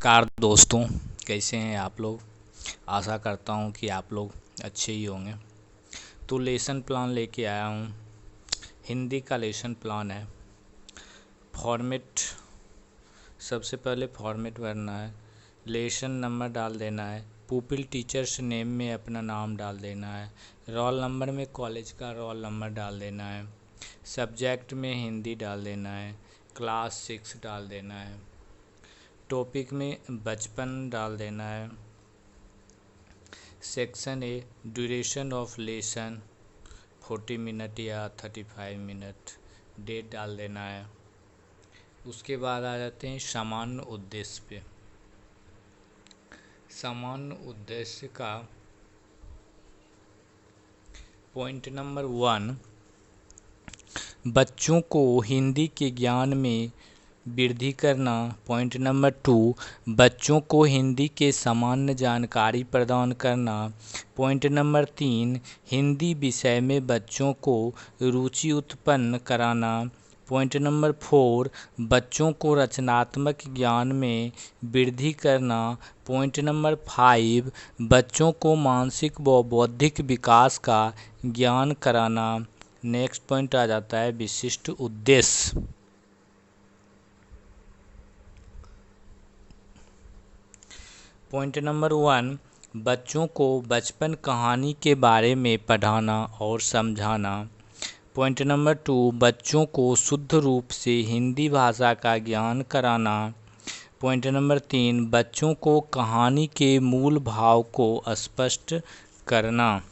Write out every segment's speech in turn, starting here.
नमस्कार दोस्तों, कैसे हैं आप लोग। आशा करता हूं कि आप लोग अच्छे ही होंगे। तो लेसन प्लान लेके आया हूं। हिंदी का लेसन प्लान है। फॉर्मेट, सबसे पहले फॉर्मेट भरना है। लेसन नंबर डाल देना है। पुपिल टीचर्स नेम में अपना नाम डाल देना है। रोल नंबर में कॉलेज का रोल नंबर डाल देना है। सब्जेक्ट में हिंदी डाल देना है। क्लास 6 डाल देना है। टॉपिक में बचपन डाल देना है। Section A, duration of lesson 40 minute या 35 मिनट। डेट डाल देना है। उसके बाद आ जाते हैं सामान्य उद्देश्य पे। सामान्य उद्देश्य का पॉइंट नंबर 1, बच्चों को हिंदी के ज्ञान में वृद्धि करना। पॉइंट नंबर 2, बच्चों को हिंदी के सामान्य जानकारी प्रदान करना। पॉइंट नंबर 3, हिंदी विषय में बच्चों को रुचि उत्पन्न कराना। पॉइंट नंबर 4, बच्चों को रचनात्मक ज्ञान में वृद्धि करना। पॉइंट नंबर 5, बच्चों को मानसिक व बौद्धिक विकास का ज्ञान कराना। नेक्स्ट पॉइंट आ जाता है विशिष्ट उद्देश्य। पॉइंट नंबर 1, बच्चों को बचपन कहानी के बारे में पढ़ाना और समझाना। पॉइंट नंबर 2, बच्चों को शुद्ध रूप से हिंदी भाषा का ज्ञान कराना। पॉइंट नंबर 3, बच्चों को कहानी के मूल भाव को स्पष्ट करना।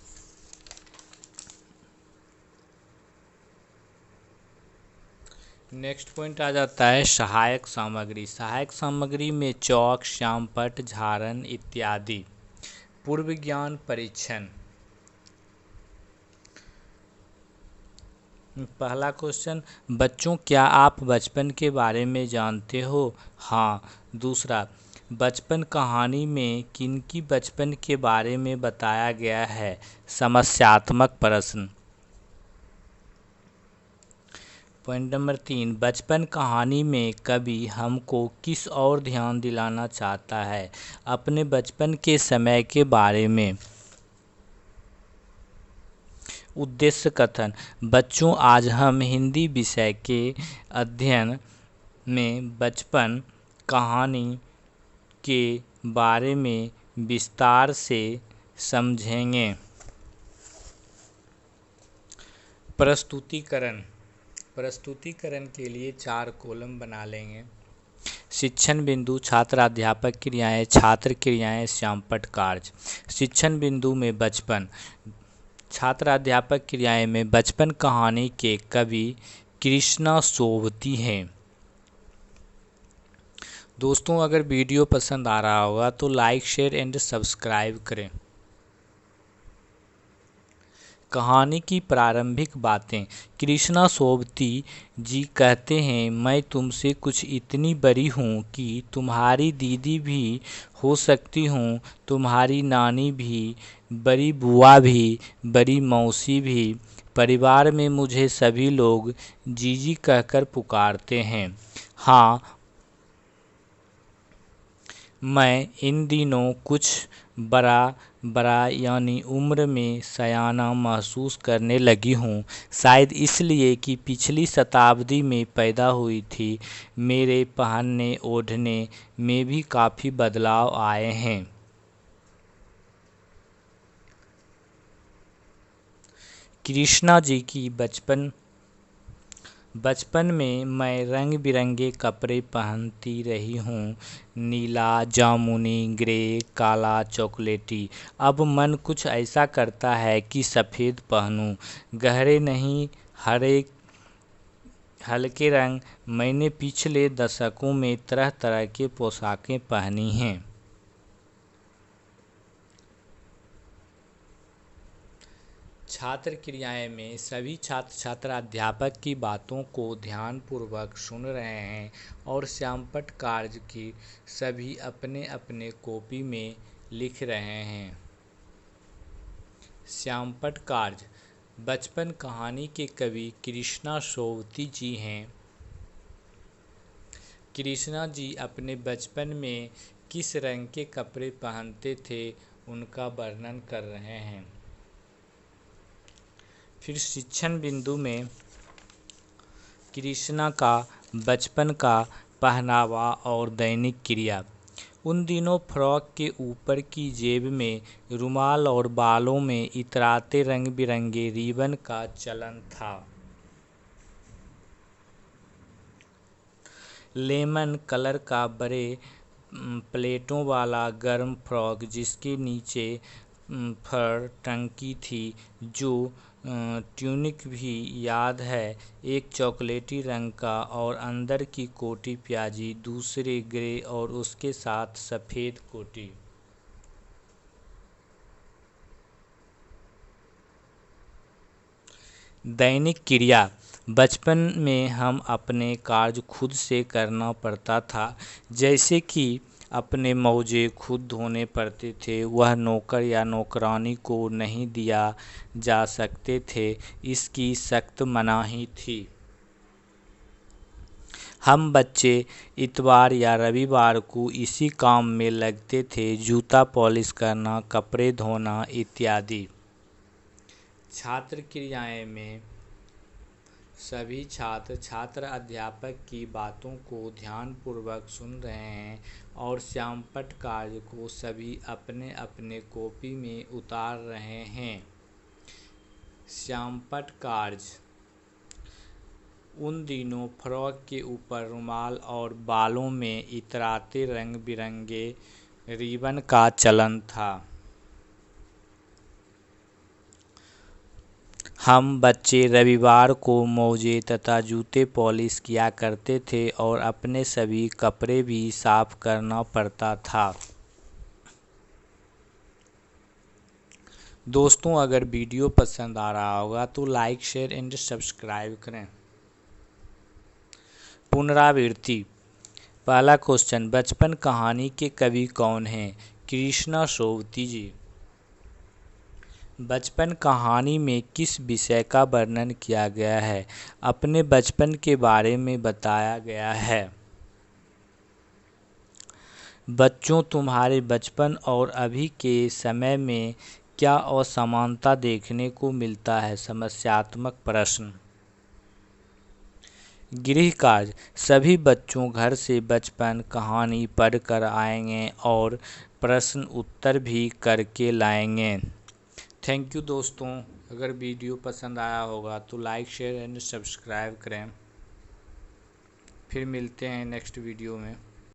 नेक्स्ट पॉइंट आ जाता है सहायक सामग्री। सहायक सामग्री में चौक, श्यामपट्ट, झारन इत्यादि। पूर्व ज्ञान परीक्षण। पहला क्वेश्चन, बच्चों क्या आप बचपन के बारे में जानते हो? हाँ। दूसरा, बचपन कहानी में किनकी बचपन के बारे में बताया गया है? समस्यात्मक प्रश्न। पॉइंट नंबर 3, बचपन कहानी में कवि हमको किस और ध्यान दिलाना चाहता है? अपने बचपन के समय के बारे में। उद्देश्य कथन, बच्चों आज हम हिंदी विषय के अध्ययन में बचपन कहानी के बारे में विस्तार से समझेंगे। प्रस्तुतिकरण। प्रस्तुतिकरण के लिए 4 कॉलम बना लेंगे। शिक्षण बिंदु, छात्र अध्यापक क्रियाएं, छात्र क्रियाएं, श्यामपट्ट कार्य। शिक्षण बिंदु में बचपन, छात्र अध्यापक क्रियाएं में बचपन कहानी के कवि कृष्णा सोबती हैं। दोस्तों, अगर वीडियो पसंद आ रहा होगा तो लाइक, शेयर एंड सब्सक्राइब करें। कहानी की प्रारंभिक बातें। कृष्णा सोबती जी कहते हैं, मैं तुमसे कुछ इतनी बड़ी हूँ कि तुम्हारी दीदी भी हो सकती हूँ, तुम्हारी नानी भी, बड़ी बुआ भी, बड़ी मौसी भी। परिवार में मुझे सभी लोग जीजी कहकर पुकारते हैं। हाँ, मैं इन दिनों कुछ बड़ा बड़ा यानी उम्र में सयाना महसूस करने लगी हूँ। शायद इसलिए कि पिछली शताब्दी में पैदा हुई थी। मेरे पहनने ओढ़ने में भी काफ़ी बदलाव आए हैं। कृष्णा जी की बचपन में मैं रंग बिरंगे कपड़े पहनती रही हूँ। नीला, जामुनी, ग्रे, काला, चॉकलेटी। अब मन कुछ ऐसा करता है कि सफ़ेद पहनूं। गहरे नहीं, हल्के रंग। मैंने पिछले दशकों में तरह तरह के पोशाकें पहनी हैं। छात्र क्रियाएं में सभी छात्र छात्रा अध्यापक की बातों को ध्यानपूर्वक सुन रहे हैं और श्यामपट्ट कार्य की सभी अपने अपने कॉपी में लिख रहे हैं। श्यामपट्ट कार्य, बचपन कहानी के कवि कृष्णा सोबती जी हैं। कृष्णा जी अपने बचपन में किस रंग के कपड़े पहनते थे उनका वर्णन कर रहे हैं। फिर शिक्षण बिंदु में कृष्णा का बचपन का पहनावा और दैनिक क्रिया। उन दिनों फ्रॉक के ऊपर की जेब में रुमाल और बालों में इतराते रंग बिरंगे रिबन का चलन था। लेमन कलर का बड़े प्लेटों वाला गर्म फ्रॉक जिसके नीचे फर टंकी थी, जो ट्यूनिक भी याद है, एक चॉकलेटी रंग का और अंदर की कोटी प्याजी, दूसरे ग्रे और उसके साथ सफ़ेद कोटी। दैनिक क्रिया। बचपन में हम अपने कार्य खुद से करना पड़ता था, जैसे कि अपने मोजे खुद धोने पड़ते थे। वह नौकर या नौकरानी को नहीं दिया जा सकते थे, इसकी सख्त मनाही थी। हम बच्चे इतवार या रविवार को इसी काम में लगते थे, जूता पॉलिश करना, कपड़े धोना इत्यादि। छात्र क्रियाएं में सभी छात्र अध्यापक की बातों को ध्यानपूर्वक सुन रहे हैं और श्यामपट्ट कार्य को सभी अपने अपने कॉपी में उतार रहे हैं। श्यामपट्ट कार्य। उन दिनों फ्रॉक के ऊपर रुमाल और बालों में इतराते रंग बिरंगे रिबन का चलन था। हम बच्चे रविवार को मोजे तथा जूते पॉलिश किया करते थे और अपने सभी कपड़े भी साफ करना पड़ता था। दोस्तों, अगर वीडियो पसंद आ रहा होगा तो लाइक, शेयर एंड सब्सक्राइब करें। पुनरावृत्ति। पहला क्वेश्चन, बचपन कहानी के कवि कौन हैं? कृष्णा सोवती जी। बचपन कहानी में किस विषय का वर्णन किया गया है? अपने बचपन के बारे में बताया गया है। बच्चों, तुम्हारे बचपन और अभी के समय में क्या असमानता देखने को मिलता है? समस्यात्मक प्रश्न। गृह कार्य। सभी बच्चों घर से बचपन कहानी पढ़कर आएंगे और प्रश्न उत्तर भी करके लाएंगे। थैंक यू दोस्तों। अगर वीडियो पसंद आया होगा तो लाइक, शेयर एंड सब्सक्राइब करें। फिर मिलते हैं नेक्स्ट वीडियो में।